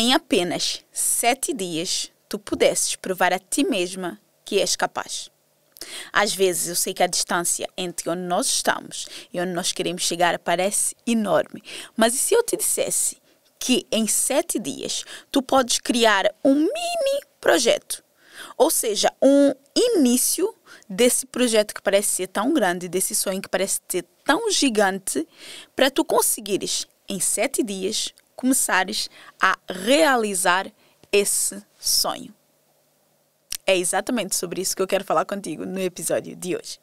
em apenas 7 dias tu pudesses provar a ti mesma que és capaz. Às vezes eu sei que a distância entre onde nós estamos e onde nós queremos chegar parece enorme, mas e se eu te dissesse que em 7 dias tu podes criar um mini projeto? Ou seja, um início desse projeto que parece ser tão grande, desse sonho que parece ser tão gigante, para tu conseguires, em 7 dias, começares a realizar esse sonho. É exatamente sobre isso que eu quero falar contigo no episódio de hoje.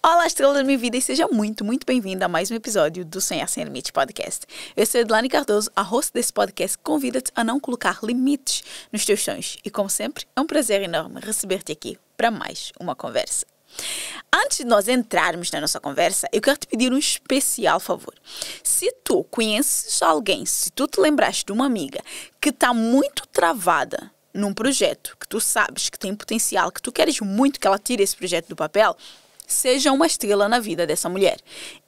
Olá, estrela da minha vida, e seja muito bem-vinda a mais um episódio do Sonhar Sem Limites Podcast. Eu sou Edilane Cardoso, a host desse podcast, que convida-te a não colocar limites nos teus sonhos. E como sempre, é um prazer enorme receber-te aqui para mais uma conversa. Antes de nós entrarmos na nossa conversa, eu quero te pedir um especial favor. Se tu conheces alguém, se tu te lembraste de uma amiga que está muito travada num projeto, que tu sabes que tem potencial, que tu queres muito que ela tire esse projeto do papel, seja uma estrela na vida dessa mulher.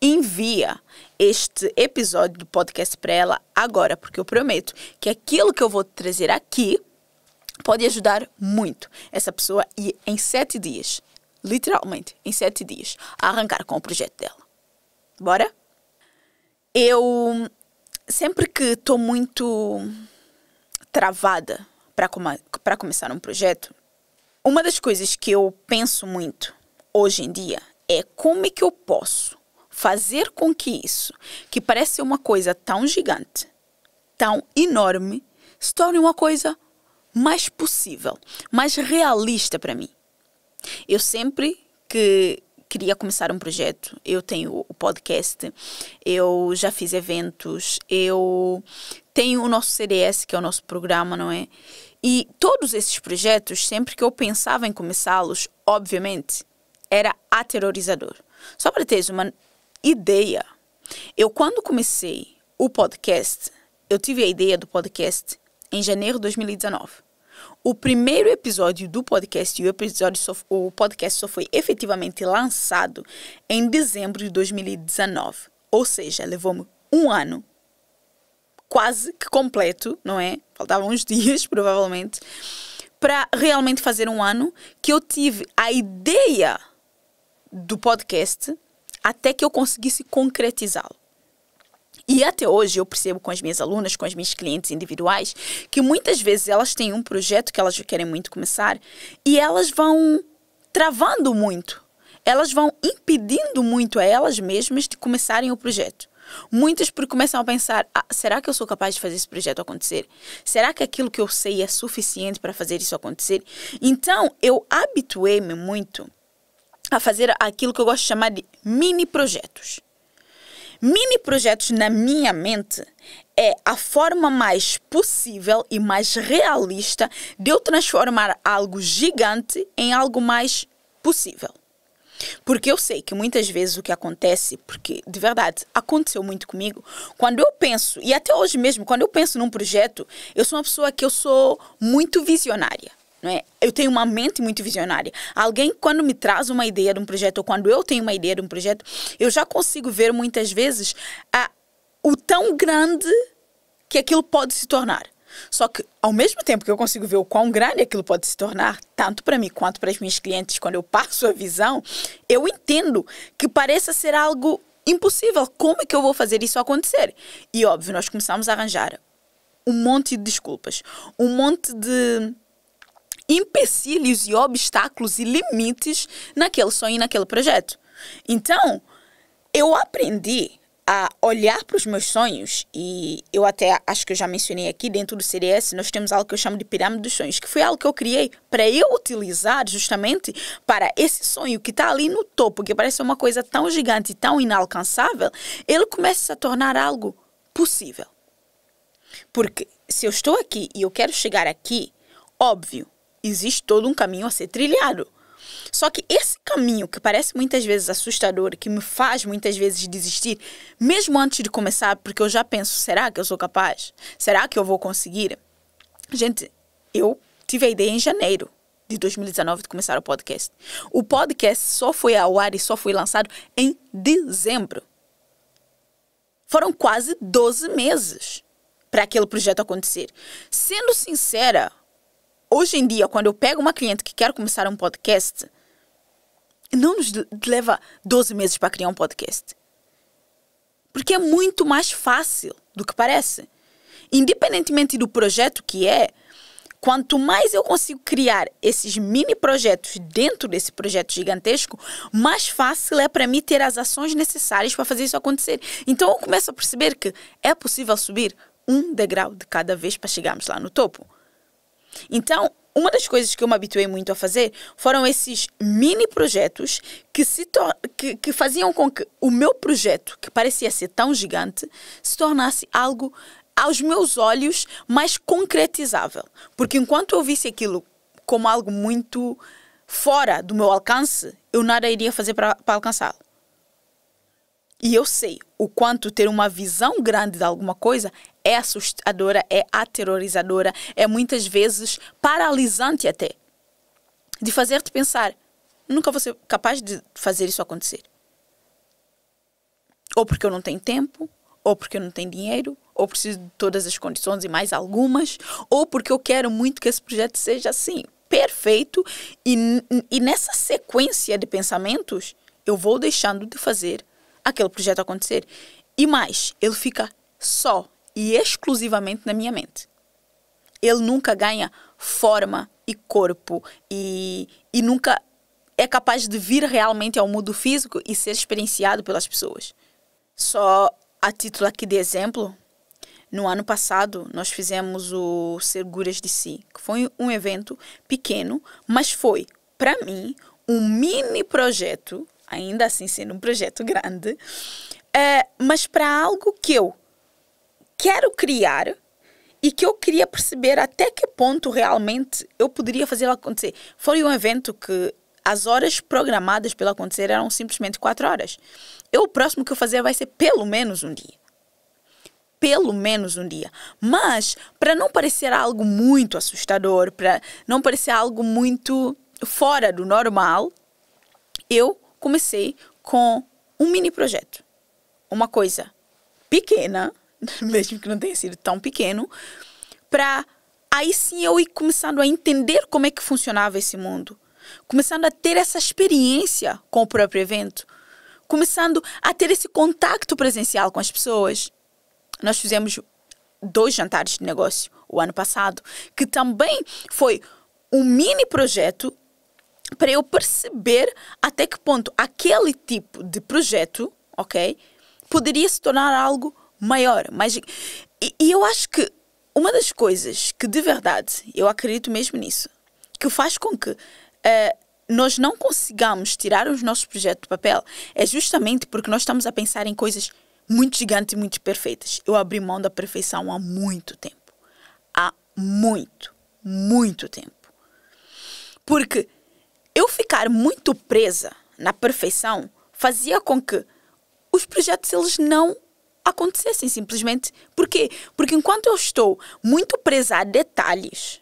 Envia este episódio do podcast para ela agora, porque eu prometo que aquilo que eu vou te trazer aqui pode ajudar muito essa pessoa e em 7 dias, literalmente em 7 dias, a arrancar com o projeto dela. Bora? Eu sempre que estou muito travada para começar um projeto, uma das coisas que eu penso muito hoje em dia é como é que eu posso fazer com que isso, que parece ser uma coisa tão gigante, tão enorme, se torne uma coisa mais possível, mais realista para mim. Eu sempre que queria começar um projeto, eu tenho o podcast, eu já fiz eventos, eu tenho o nosso CDS, que é o nosso programa, não é? E todos esses projetos, sempre que eu pensava em começá-los, obviamente, era aterrorizador. Só para teres uma ideia, eu quando comecei o podcast, eu tive a ideia do podcast em janeiro de 2019. O primeiro episódio do podcast e o podcast só foi efetivamente lançado em dezembro de 2019. Ou seja, levou-me um ano quase que completo, não é? Faltavam uns dias, provavelmente, para realmente fazer um ano que eu tive a ideia do podcast até que eu conseguisse concretizá-lo. E até hoje eu percebo com as minhas alunas, com as minhas clientes individuais, que muitas vezes elas têm um projeto que elas querem muito começar e elas vão travando muito. Elas vão impedindo muito a elas mesmas de começarem o projeto. Muitas porque começam a pensar, será que eu sou capaz de fazer esse projeto acontecer? Será que aquilo que eu sei é suficiente para fazer isso acontecer? Então, eu habituei-me muito a fazer aquilo que eu gosto de chamar de mini projetos. Mini projetos, na minha mente, é a forma mais possível e mais realista de eu transformar algo gigante em algo mais possível. Porque eu sei que muitas vezes o que acontece, porque de verdade aconteceu muito comigo, quando eu penso, e até hoje mesmo, quando eu penso num projeto, eu sou uma pessoa que eu sou muito visionária. Não é? Eu tenho uma mente muito visionária. Alguém, quando me traz uma ideia de um projeto, ou quando eu tenho uma ideia de um projeto, eu já consigo ver muitas vezes o tão grande que aquilo pode se tornar. Só que, ao mesmo tempo que eu consigo ver o quão grande aquilo pode se tornar, tanto para mim quanto para as minhas clientes, quando eu passo a visão, eu entendo que pareça ser algo impossível. Como é que eu vou fazer isso acontecer? E, óbvio, nós começamos a arranjar um monte de desculpas, um monte de empecilhos e obstáculos e limites naquele sonho e naquele projeto. Então, eu aprendi a olhar para os meus sonhos e eu até acho que eu já mencionei aqui dentro do CDS, nós temos algo que eu chamo de pirâmide dos sonhos, que foi algo que eu criei para eu utilizar justamente para esse sonho que está ali no topo, que parece uma coisa tão gigante e tão inalcançável, ele começa a tornar algo possível. Porque se eu estou aqui e eu quero chegar aqui, óbvio, existe todo um caminho a ser trilhado. Só que esse caminho que parece muitas vezes assustador, que me faz muitas vezes desistir, mesmo antes de começar, porque eu já penso, será que eu sou capaz? Será que eu vou conseguir? Gente, eu tive a ideia em janeiro. de 2019 de começar o podcast. O podcast só foi ao ar e só foi lançado em dezembro. Foram quase 12 meses para aquele projeto acontecer. Sendo sincera, hoje em dia, quando eu pego uma cliente que quer começar um podcast, não nos leva 12 meses para criar um podcast. Porque é muito mais fácil do que parece. Independentemente do projeto que é, quanto mais eu consigo criar esses mini projetos dentro desse projeto gigantesco, mais fácil é para mim ter as ações necessárias para fazer isso acontecer. Então eu começo a perceber que é possível subir um degrau de cada vez para chegarmos lá no topo. Então, uma das coisas que eu me habituei muito a fazer foram esses mini projetos que faziam com que o meu projeto, que parecia ser tão gigante, se tornasse algo, aos meus olhos, mais concretizável. Porque enquanto eu visse aquilo como algo muito fora do meu alcance, eu nada iria fazer para alcançá-lo. E eu sei o quanto ter uma visão grande de alguma coisa é assustadora, é aterrorizadora, é muitas vezes paralisante até. De fazer-te pensar, nunca vou ser capaz de fazer isso acontecer. Ou porque eu não tenho tempo, ou porque eu não tenho dinheiro, ou preciso de todas as condições e mais algumas, ou porque eu quero muito que esse projeto seja assim, perfeito, e nessa sequência de pensamentos, eu vou deixando de fazer aquele projeto acontecer. E mais, ele fica só e exclusivamente na minha mente. Ele nunca ganha forma e corpo e nunca é capaz de vir realmente ao mundo físico e ser experienciado pelas pessoas. Só a título aqui de exemplo, no ano passado nós fizemos o Seguras de Si, que foi um evento pequeno, mas foi, para mim, um mini projeto, ainda assim sendo um projeto grande, mas para algo que eu quero criar e que eu queria perceber até que ponto realmente eu poderia fazer acontecer. Foi um evento que as horas programadas para ele acontecer eram simplesmente 4 horas. O próximo que eu fazer vai ser pelo menos um dia. Pelo menos um dia. Mas, para não parecer algo muito assustador, para não parecer algo muito fora do normal, eu comecei com um mini projeto. Uma coisa pequena, mesmo que não tenha sido tão pequeno, para aí sim eu ir começando a entender como é que funcionava esse mundo. Começando a ter essa experiência com o próprio evento. Começando a ter esse contato presencial com as pessoas. Nós fizemos 2 jantares de negócio o ano passado, que também foi um mini projeto para eu perceber até que ponto aquele tipo de projeto, ok, poderia se tornar algo maior. E eu acho que uma das coisas que de verdade, eu acredito mesmo nisso, que faz com que nós não consigamos tirar os nossos projetos do papel, é justamente porque nós estamos a pensar em coisas muito gigantes e muito perfeitas. Eu abri mão da perfeição há muito tempo. Há muito, muito tempo. Porque eu ficar muito presa na perfeição fazia com que os projetos eles não acontecessem simplesmente. Por quê? Porque enquanto eu estou muito presa a detalhes,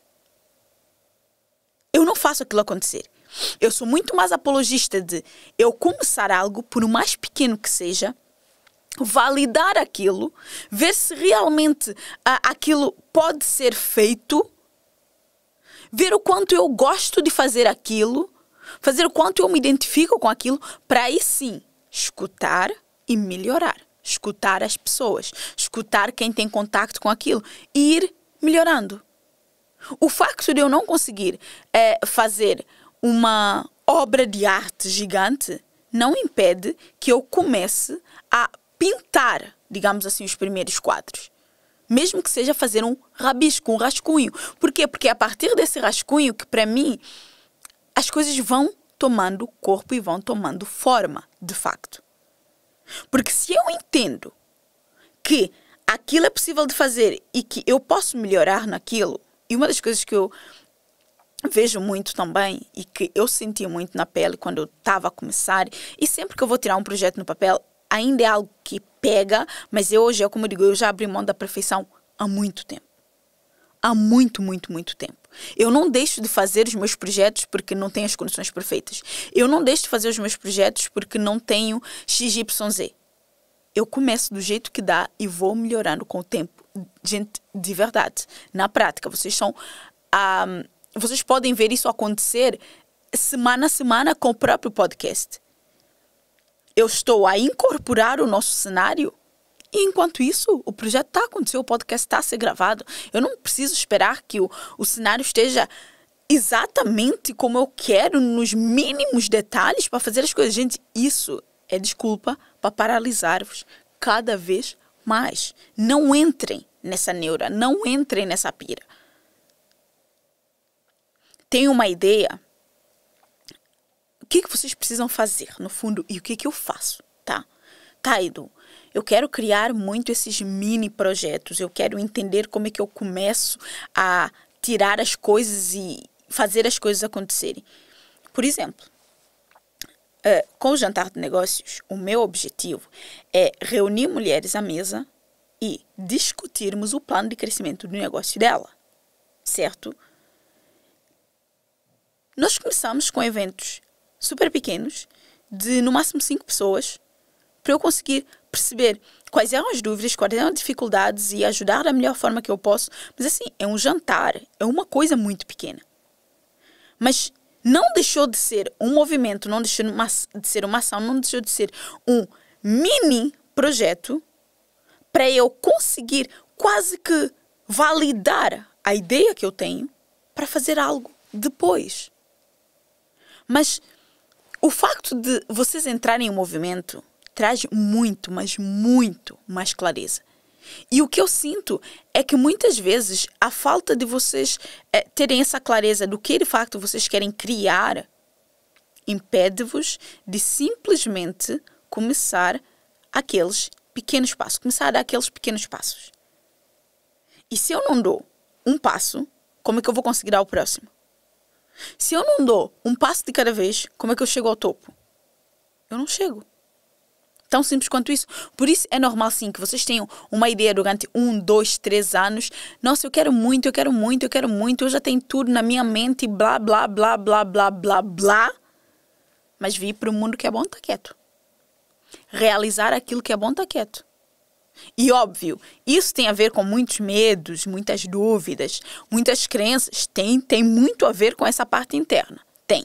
eu não faço aquilo acontecer. Eu sou muito mais apologista de eu começar algo, por mais pequeno que seja, validar aquilo, ver se realmente aquilo pode ser feito, ver o quanto eu gosto de fazer aquilo, fazer o quanto eu me identifico com aquilo, para aí sim escutar e melhorar. Escutar as pessoas, escutar quem tem contacto com aquilo e ir melhorando. O facto de eu não conseguir fazer uma obra de arte gigante não impede que eu comece a pintar, digamos assim, os primeiros quadros. Mesmo que seja fazer um rabisco, um rascunho. Por quê? Porque é a partir desse rascunho que, para mim, as coisas vão tomando corpo e vão tomando forma, de facto. Porque se eu entendo que aquilo é possível de fazer e que eu posso melhorar naquilo, e uma das coisas que eu vejo muito também e que eu senti muito na pele quando eu estava a começar, e sempre que eu vou tirar um projeto no papel, ainda é algo que pega, mas hoje, como eu digo, eu já abri mão da perfeição há muito tempo. há muito, muito, muito tempo. Eu não deixo de fazer os meus projetos porque não tenho as condições perfeitas. Eu não deixo de fazer os meus projetos porque não tenho XYZ. Eu começo do jeito que dá e vou melhorando com o tempo. Gente, de verdade, na prática, vocês podem ver isso acontecer semana a semana com o próprio podcast. Eu estou a incorporar o nosso cenário e, enquanto isso, o projeto está acontecendo, o podcast está a ser gravado. Eu não preciso esperar que o cenário esteja exatamente como eu quero, nos mínimos detalhes, para fazer as coisas. Gente, isso é desculpa para paralisar-vos cada vez mais. Não entrem nessa neura, não entrem nessa pira. Tenho uma ideia. O que vocês precisam fazer, no fundo, e o que eu faço, tá? Tá, Edu, eu quero criar muito esses mini projetos, eu quero entender como é que eu começo a tirar as coisas e fazer as coisas acontecerem. Por exemplo, com o Jantar de Negócios, o meu objetivo é reunir mulheres à mesa e discutirmos o plano de crescimento do negócio dela, certo? Nós começamos com eventos super pequenos, de no máximo 5 pessoas, para eu conseguir perceber quais eram as dúvidas, quais eram as dificuldades e ajudar da melhor forma que eu posso. Mas assim, é um jantar, é uma coisa muito pequena. Mas não deixou de ser um movimento, não deixou de ser uma ação, não deixou de ser um mini projeto para eu conseguir quase que validar a ideia que eu tenho para fazer algo depois. Mas o facto de vocês entrarem em um movimento traz muito, mas muito mais clareza. E o que eu sinto é que muitas vezes a falta de vocês terem essa clareza do que de facto vocês querem criar impede-vos de simplesmente começar aqueles pequenos passos. Começar a dar aqueles pequenos passos. E se eu não dou um passo, como é que eu vou conseguir dar o próximo? Se eu não dou um passo de cada vez, como é que eu chego ao topo? Eu não chego. Tão simples quanto isso. Por isso é normal sim que vocês tenham uma ideia durante 1, 2, 3 anos. Nossa, eu quero muito, eu já tenho tudo na minha mente, blá, blá, blá, blá, blá, blá, blá. Mas vir para o mundo que é bom estar quieto. Realizar aquilo que é bom estar quieto. E óbvio, isso tem a ver com muitos medos, muitas dúvidas, muitas crenças. Tem muito a ver com essa parte interna. Tem.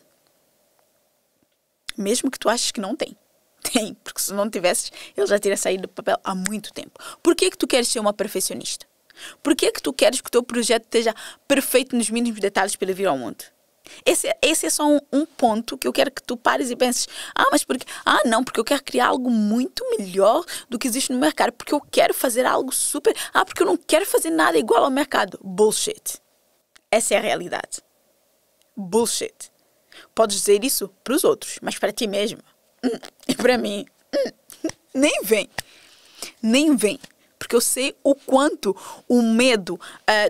Mesmo que tu aches que não tem. Tem, porque se não tivesses, ele já teria saído do papel há muito tempo. Por que tu queres ser uma perfeccionista? Por que tu queres que o teu projeto esteja perfeito nos mínimos detalhes para ele vir ao mundo? Esse é só um ponto que eu quero que tu pares e penses. Mas porque... não, porque eu quero criar algo muito melhor do que existe no mercado. Porque eu quero fazer algo super... porque eu não quero fazer nada igual ao mercado. Bullshit. Essa é a realidade. Bullshit. Podes dizer isso para os outros, mas para ti mesmo. E para mim, nem vem. Nem vem. Porque eu sei o quanto o medo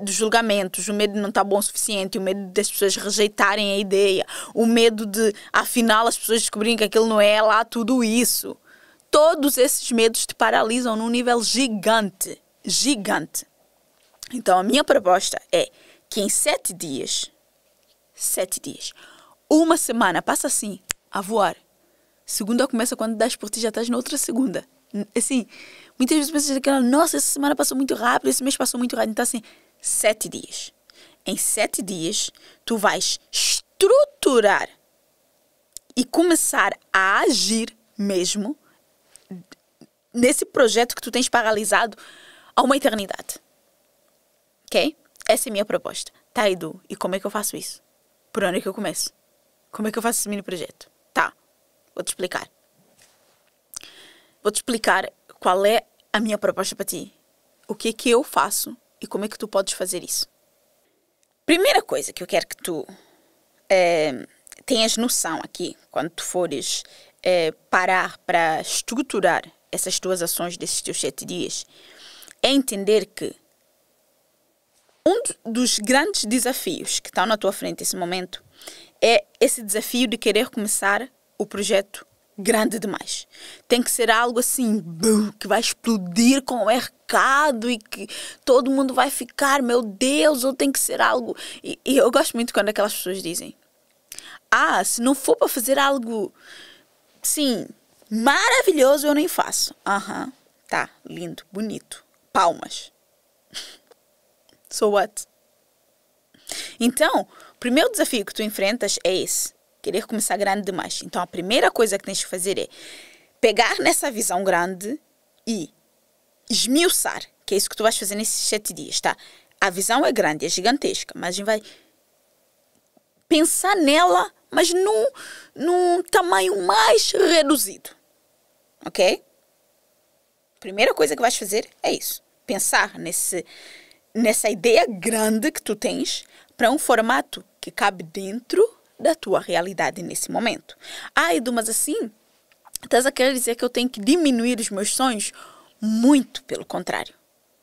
dos julgamentos, o medo de não estar bom o suficiente, o medo das pessoas rejeitarem a ideia, o medo de, afinal, as pessoas descobrirem que aquilo não é lá tudo isso. Todos esses medos te paralisam num nível gigante. Gigante. Então, a minha proposta é que em 7 dias, uma semana passa assim, a voar. Segunda começa quando das por ti, já estás na outra segunda. Assim, muitas vezes pensas que, nossa, essa semana passou muito rápido, esse mês passou muito rápido. Então, assim, 7 dias. Em 7 dias, tu vais estruturar e começar a agir mesmo nesse projeto que tu tens paralisado há uma eternidade. Ok? Essa é a minha proposta. Tá, Edu? E como é que eu faço isso? Por onde é que eu começo? Como é que eu faço esse mini projeto? Tá. Vou-te explicar. Vou-te explicar qual é a minha proposta para ti. O que é que eu faço e como é que tu podes fazer isso. Primeira coisa que eu quero que tu tenhas noção aqui, quando tu fores parar para estruturar essas tuas ações desses teus 7 dias, é entender que um dos grandes desafios que estão na tua frente nesse momento é esse desafio de querer começar o projeto grande demais. Tem que ser algo assim, que vai explodir com o mercado e que todo mundo vai ficar, meu Deus, ou tem que ser algo... E eu gosto muito quando aquelas pessoas dizem, se não for para fazer algo, sim, maravilhoso, eu nem faço. Tá, lindo, bonito, palmas. So what? Então, o primeiro desafio que tu enfrentas é esse. Querer começar grande demais. Então, a primeira coisa que tens que fazer é pegar nessa visão grande e esmiuçar. Que é isso que tu vais fazer nesses 7 dias, tá? A visão é grande, é gigantesca. Mas a gente vai pensar nela, mas num tamanho mais reduzido. Ok? Primeira coisa que vais fazer é isso. Pensar nessa ideia grande que tu tens para um formato que cabe dentro da tua realidade nesse momento. Edu, mas assim, estás a querer dizer que eu tenho que diminuir os meus sonhos? Muito pelo contrário.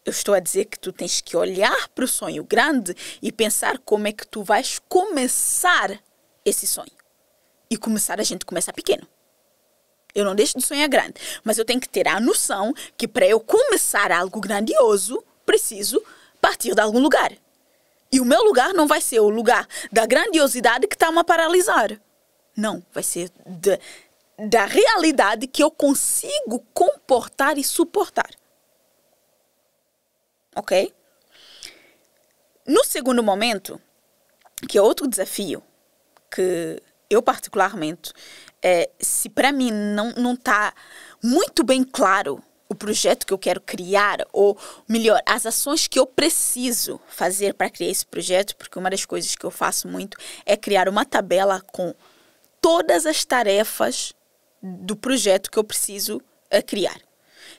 Eu estou a dizer que tu tens que olhar para o sonho grande e pensar como é que tu vais começar esse sonho. E a gente começa pequeno. Eu não deixo de sonhar grande, mas eu tenho que ter a noção que para eu começar algo grandioso, preciso partir de algum lugar. E o meu lugar não vai ser o lugar da grandiosidade que está-me a paralisar. Não, vai ser da realidade que eu consigo comportar e suportar. Ok? No segundo momento, que é outro desafio, que eu particularmente, se para mim não está muito bem claro o projeto que eu quero criar, ou melhor, as ações que eu preciso fazer para criar esse projeto, porque uma das coisas que eu faço muito é criar uma tabela com todas as tarefas do projeto que eu preciso criar.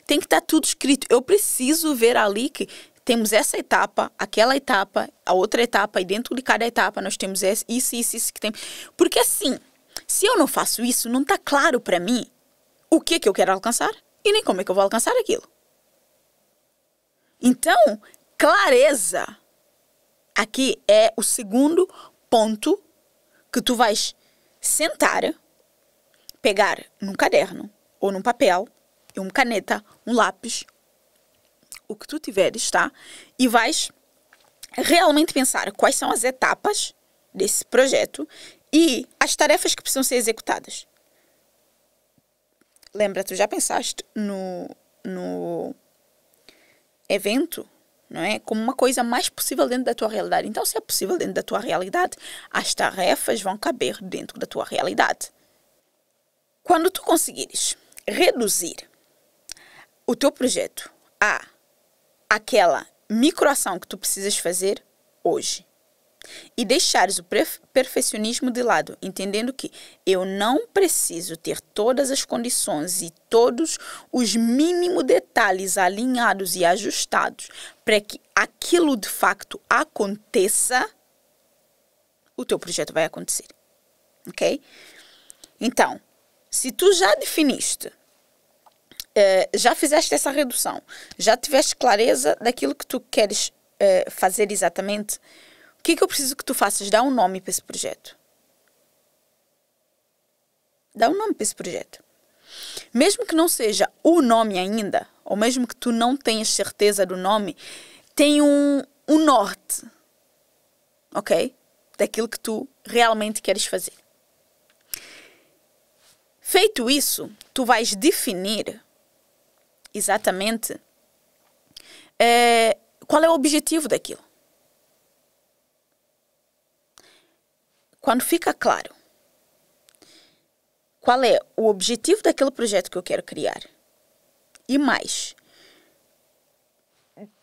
Tem que estar tudo escrito. Eu preciso ver ali que temos essa etapa, aquela etapa, a outra etapa, e dentro de cada etapa nós temos isso que tem. Porque assim, se eu não faço isso, não está claro para mim o que eu quero alcançar e nem como é que eu vou alcançar aquilo. Então, clareza aqui é o segundo ponto que tu vais sentar, pegar num caderno ou num papel, uma caneta, um lápis, o que tu tiveres, tá? E vais realmente pensar quais são as etapas desse projeto e as tarefas que precisam ser executadas. Lembra, tu já pensaste no evento, não é? Como uma coisa mais possível dentro da tua realidade. Então, se é possível dentro da tua realidade, as tarefas vão caber dentro da tua realidade. Quando tu conseguires reduzir o teu projeto a aquela microação que tu precisas fazer hoje e deixares o perfeccionismo de lado, entendendo que eu não preciso ter todas as condições e todos os mínimos detalhes alinhados e ajustados para que aquilo de facto aconteça, o teu projeto vai acontecer. Ok? Então, se tu já definiste, já fizeste essa redução, já tiveste clareza daquilo que tu queres fazer exatamente, o que eu preciso que tu faças? Dá um nome para esse projeto. Dá um nome para esse projeto. Mesmo que não seja o nome ainda, ou mesmo que tu não tenhas certeza do nome, tem um norte, ok? Daquilo que tu realmente queres fazer. Feito isso, tu vais definir exatamente qual é o objetivo daquilo. Quando fica claro qual é o objetivo daquele projeto que eu quero criar, e mais,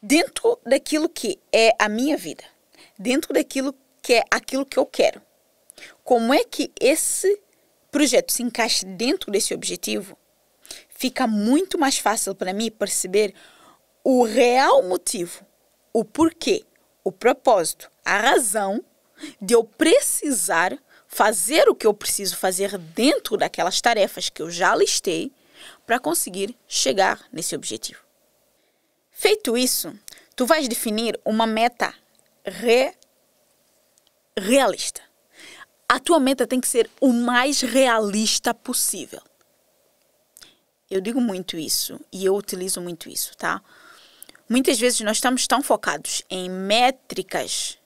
dentro daquilo que é a minha vida, dentro daquilo que é aquilo que eu quero, como é que esse projeto se encaixa dentro desse objetivo, fica muito mais fácil para mim perceber o real motivo, o porquê, o propósito, a razão de eu precisar fazer o que eu preciso fazer dentro daquelas tarefas que eu já listei para conseguir chegar nesse objetivo. Feito isso, tu vais definir uma meta realista. A tua meta tem que ser o mais realista possível. eu digo muito isso e eu utilizo muito isso, tá? Muitas vezes nós estamos tão focados em métricas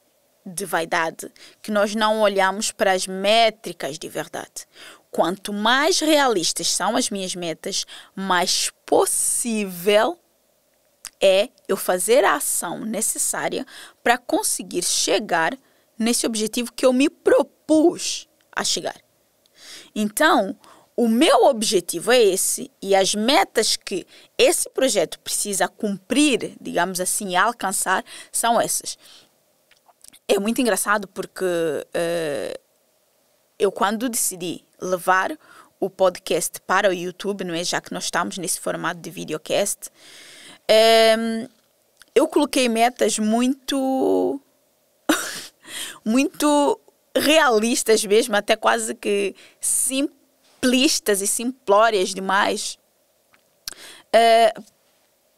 de vaidade que nós não olhamos para as métricas de verdade. Quanto mais realistas são as minhas metas, mais possível é eu fazer a ação necessária para conseguir chegar nesse objetivo que eu me propus a chegar. Então, o meu objetivo é esse e as metas que esse projeto precisa cumprir, digamos assim, alcançar, são essas. É muito engraçado porque eu, quando decidi levar o podcast para o YouTube, não é? Já que nós estamos nesse formato de videocast, eu coloquei metas muito muito realistas mesmo, até quase que simplistas e simplórias demais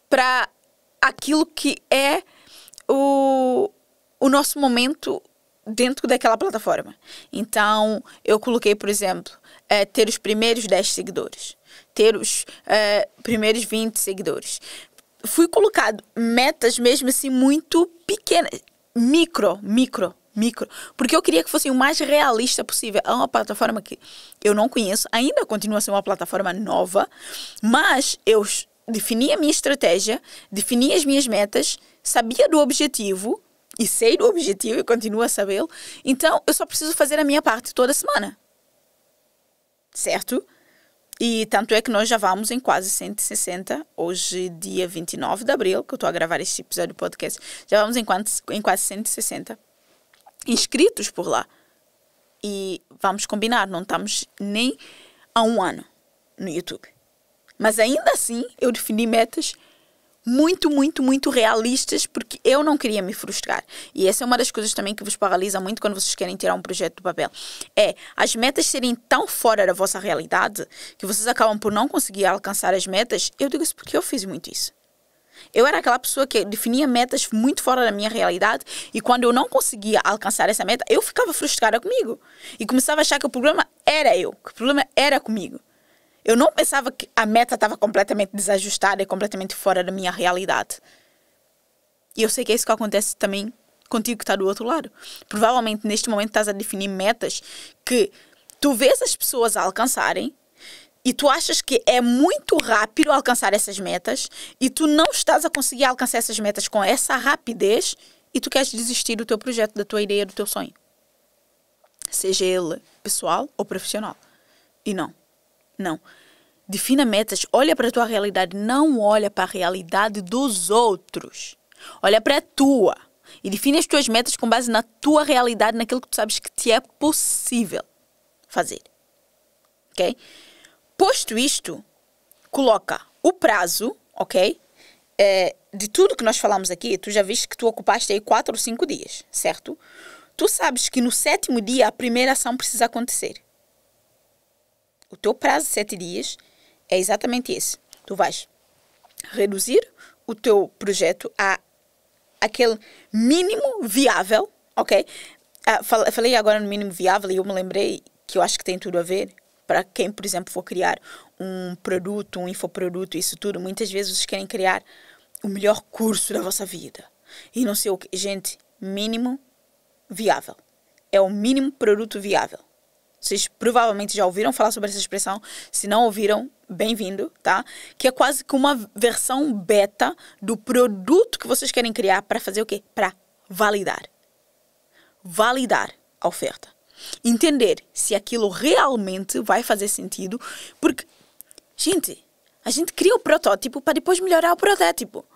para aquilo que é o nosso momento dentro daquela plataforma. Então, eu coloquei, por exemplo, ter os primeiros 10 seguidores, ter os primeiros 20 seguidores. Fui colocado metas mesmo assim muito pequenas, micro, porque eu queria que fosse o mais realista possível. É uma plataforma que eu não conheço, ainda continua a ser uma plataforma nova, mas eu defini a minha estratégia, defini as minhas metas, sabia do objetivo, e sei do objetivo e continuo a sabê-lo, então eu só preciso fazer a minha parte toda semana. Certo? E tanto é que nós já vamos em quase 160, hoje dia 29 de abril, que eu estou a gravar este episódio do podcast, já vamos em quase 160 inscritos por lá. E vamos combinar, não estamos nem há um ano no YouTube. Mas ainda assim, eu defini metas muito realistas, porque eu não queria me frustrar. E essa é uma das coisas também que vos paralisa muito quando vocês querem tirar um projeto do papel. É as metas serem tão fora da vossa realidade que vocês acabam por não conseguir alcançar as metas. Eu digo isso porque eu fiz muito isso. Eu era aquela pessoa que definia metas muito fora da minha realidade e quando eu não conseguia alcançar essa meta, eu ficava frustrada comigo. E começava a achar que o problema era eu, que o problema era comigo. Eu não pensava que a meta estava completamente desajustada e completamente fora da minha realidade. E eu sei que é isso que acontece também contigo que está do outro lado. Provavelmente neste momento estás a definir metas que tu vês as pessoas a alcançarem e tu achas que é muito rápido alcançar essas metas e tu não estás a conseguir alcançar essas metas com essa rapidez e tu queres desistir do teu projeto, da tua ideia, do teu sonho. Seja ele pessoal ou profissional. E não. Defina metas, olha para a tua realidade, não olha para a realidade dos outros. Olha para a tua. E define as tuas metas com base na tua realidade, naquilo que tu sabes que te é possível fazer. Ok? Posto isto, coloca o prazo, ok? De tudo que nós falamos aqui, tu já viste que tu ocupaste aí 4 ou 5 dias, certo? Tu sabes que no 7º dia a primeira ação precisa acontecer. O teu prazo de 7 dias é exatamente esse. Tu vais reduzir o teu projeto a aquele mínimo viável, ok? Falei agora no mínimo viável e eu me lembrei que eu acho que tem tudo a ver. Para quem, por exemplo, for criar um produto, um infoproduto, isso tudo, muitas vezes vocês querem criar o melhor curso da vossa vida. E não sei o que. Gente, mínimo viável. É o mínimo produto viável. Vocês provavelmente já ouviram falar sobre essa expressão. Se não ouviram, bem-vindo, tá? Que é quase que uma versão beta do produto que vocês querem criar para fazer o quê? Para validar. Validar a oferta. Entender se aquilo realmente vai fazer sentido. Porque, gente, a gente cria o protótipo para depois melhorar o protótipo.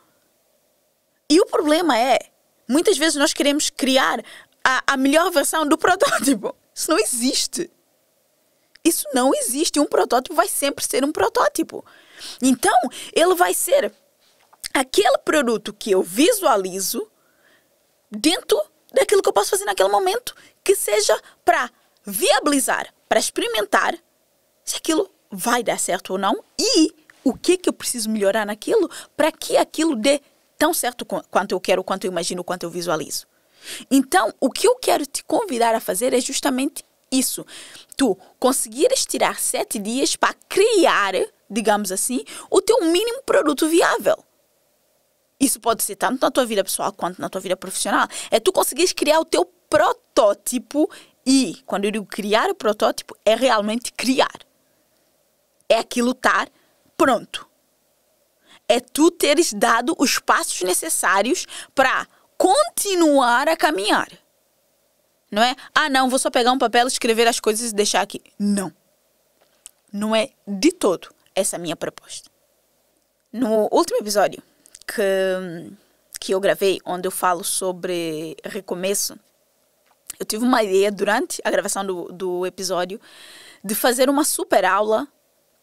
E o problema é, muitas vezes nós queremos criar a melhor versão do protótipo. Isso não existe. Isso não existe. Um protótipo vai sempre ser um protótipo. Então, ele vai ser aquele produto que eu visualizo dentro daquilo que eu posso fazer naquele momento, que seja para viabilizar, para experimentar se aquilo vai dar certo ou não e o que eu preciso melhorar naquilo para que aquilo dê tão certo quanto eu quero, quanto eu imagino, quanto eu visualizo. Então, o que eu quero te convidar a fazer é justamente isso. Tu conseguires tirar 7 dias para criar digamos assim, o teu mínimo produto viável. Isso pode ser tanto na tua vida pessoal quanto na tua vida profissional. É tu conseguires criar o teu protótipo e, quando eu digo criar o protótipo, é realmente criar. É aquilo estar pronto. É tu teres dado os passos necessários para continuar a caminhar. Não é, não, vou só pegar um papel, escrever as coisas e deixar aqui. Não. Não é de todo essa a minha proposta. No último episódio que eu gravei, onde eu falo sobre recomeço, eu tive uma ideia durante a gravação do episódio de fazer uma super aula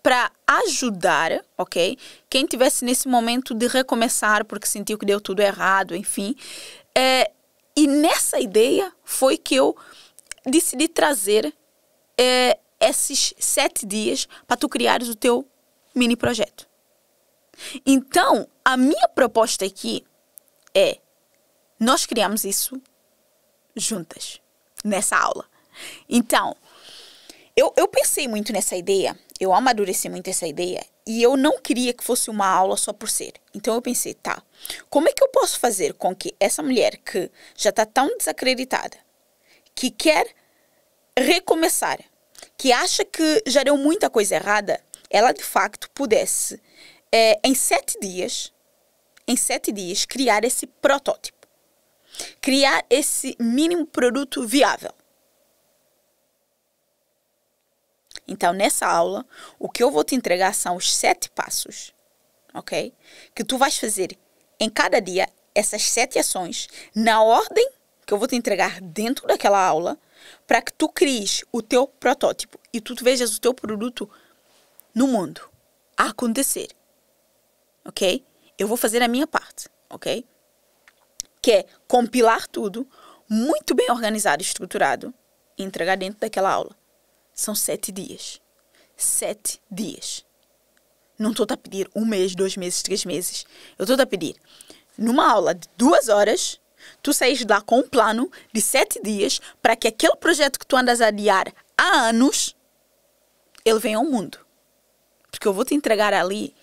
para ajudar, ok? Quem tivesse nesse momento de recomeçar porque sentiu que deu tudo errado, enfim. E nessa ideia foi que eu decidi trazer esses 7 dias para tu criares o teu mini projeto. Então, a minha proposta aqui é nós criamos isso juntas, nessa aula. Então, eu pensei muito nessa ideia, eu amadureci muito essa ideia e eu não queria que fosse uma aula só por ser. Então eu pensei, como é que eu posso fazer com que essa mulher que já está tão desacreditada, que quer recomeçar, que acha que já deu muita coisa errada, ela de facto pudesse, em 7 dias, criar esse protótipo. Criar esse mínimo produto viável. Então, nessa aula, o que eu vou te entregar são os 7 passos, ok? Que tu vais fazer em cada dia essas 7 ações, na ordem que eu vou te entregar dentro daquela aula, para que tu cries o teu protótipo e tu vejas o teu produto no mundo a acontecer, ok? Eu vou fazer a minha parte, ok? Que é compilar tudo, muito bem organizado e estruturado, e entregar dentro daquela aula. São 7 dias. 7 dias. Não estou a pedir 1 mês, 2 meses, 3 meses. Eu estou a pedir, numa aula de 2 horas, tu saís de lá com um plano de 7 dias para que aquele projeto que tu andas a adiar há anos, ele venha ao mundo. Porque eu vou te entregar ali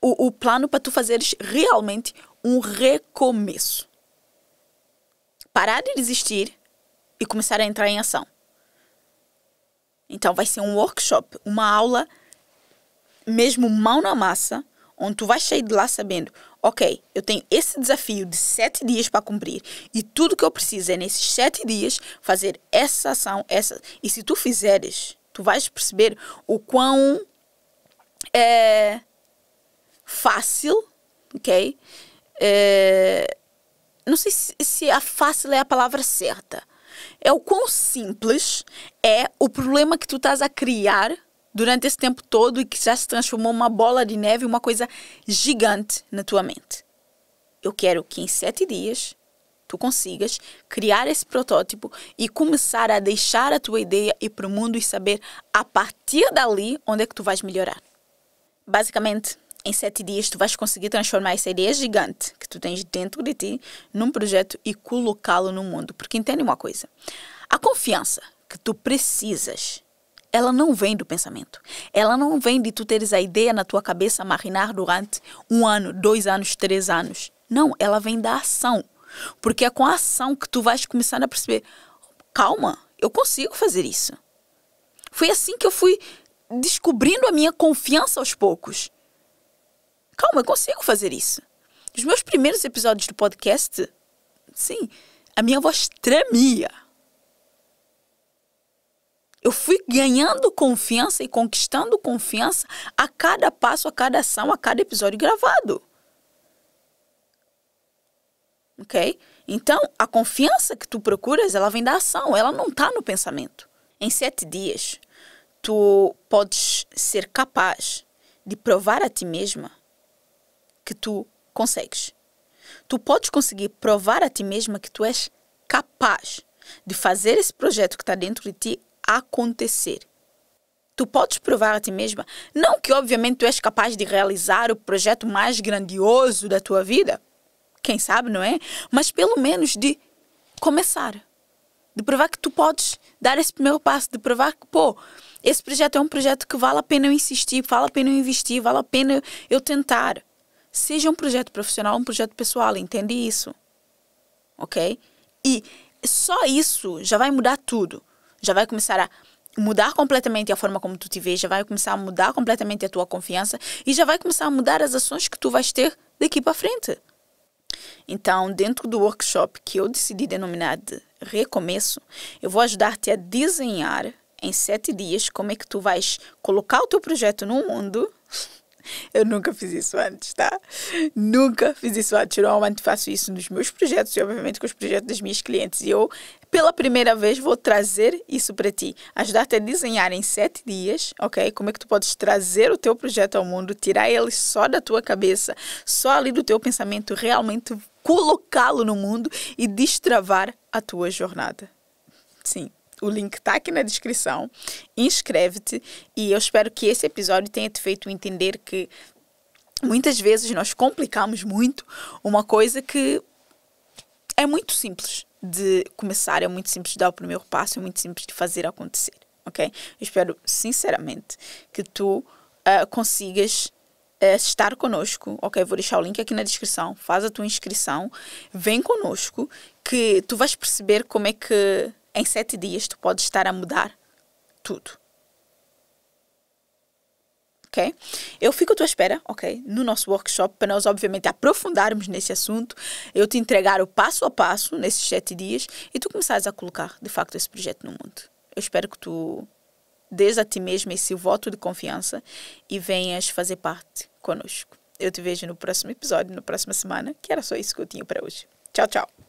o plano para tu fazeres realmente um recomeço. Parar de desistir e começar a entrar em ação. Então vai ser um workshop, uma aula mesmo mão na massa, onde tu vais sair de lá sabendo, ok, eu tenho esse desafio de 7 dias para cumprir e tudo que eu preciso é nesses 7 dias fazer essa ação, e se tu fizeres, tu vais perceber o quão fácil, ok? Não sei se a fácil é a palavra certa. É o quão simples é o problema que tu estás a criar durante esse tempo todo e que já se transformou uma bola de neve, uma coisa gigante na tua mente. Eu quero que em 7 dias tu consigas criar esse protótipo e começar a deixar a tua ideia ir para o mundo e saber a partir dali onde é que tu vais melhorar. Basicamente, em 7 dias tu vais conseguir transformar essa ideia gigante que tu tens dentro de ti num projeto e colocá-lo no mundo. Porque entende uma coisa, a confiança que tu precisas, ela não vem do pensamento. Ela não vem de tu teres a ideia na tua cabeça marinar durante 1 ano, 2 anos, 3 anos. Não, ela vem da ação. Porque é com a ação que tu vais começar a perceber, calma, eu consigo fazer isso. Foi assim que eu fui descobrindo a minha confiança aos poucos. Calma, eu consigo fazer isso. Nos meus primeiros episódios do podcast, sim, a minha voz tremia. Eu fui ganhando confiança e conquistando confiança a cada passo, a cada ação, a cada episódio gravado. Ok? Então, a confiança que tu procuras, ela vem da ação, ela não está no pensamento. Em 7 dias, tu podes ser capaz de provar a ti mesma que tu consegues. Tu podes conseguir provar a ti mesma que tu és capaz de fazer esse projeto que está dentro de ti acontecer. Tu podes provar a ti mesma, não que obviamente tu és capaz de realizar o projeto mais grandioso da tua vida, quem sabe, não é? Mas pelo menos de começar. De provar que tu podes dar esse primeiro passo, de provar que, Esse projeto é um projeto que vale a pena eu insistir, vale a pena eu investir, vale a pena eu tentar. Seja um projeto profissional, um projeto pessoal, entende isso? Ok? E só isso já vai mudar tudo. Já vai começar a mudar completamente a forma como tu te vês, já vai começar a mudar completamente a tua confiança e já vai começar a mudar as ações que tu vais ter daqui para frente. Então, dentro do workshop que eu decidi denominar de Recomeço, eu vou ajudar-te a desenhar em 7 dias como é que tu vais colocar o teu projeto no mundo. Eu nunca fiz isso antes, tá? Nunca fiz isso antes. Eu normalmente faço isso nos meus projetos e, obviamente, com os projetos das minhas clientes. E eu, pela primeira vez, vou trazer isso para ti. Ajudar-te a desenhar em 7 dias, ok? Como é que tu podes trazer o teu projeto ao mundo, tirar ele só da tua cabeça, só ali do teu pensamento, realmente colocá-lo no mundo e destravar a tua jornada. Sim. O link está aqui na descrição. Inscreve-te e eu espero que esse episódio tenha te feito entender que muitas vezes nós complicamos muito uma coisa que é muito simples de começar, é muito simples de dar o primeiro passo, é muito simples de fazer acontecer, ok? Eu espero sinceramente que tu consigas estar conosco, ok? Vou deixar o link aqui na descrição. Faz a tua inscrição, vem conosco que tu vais perceber como é que em 7 dias tu podes estar a mudar tudo. Ok? Eu fico à tua espera, ok? No nosso workshop, para nós obviamente aprofundarmos nesse assunto, eu te entregar o passo a passo nesses 7 dias e tu começares a colocar, de facto, esse projeto no mundo. Eu espero que tu dês a ti mesmo esse voto de confiança e venhas fazer parte conosco. Eu te vejo no próximo episódio, na próxima semana, que era só isso que eu tinha para hoje. Tchau, tchau!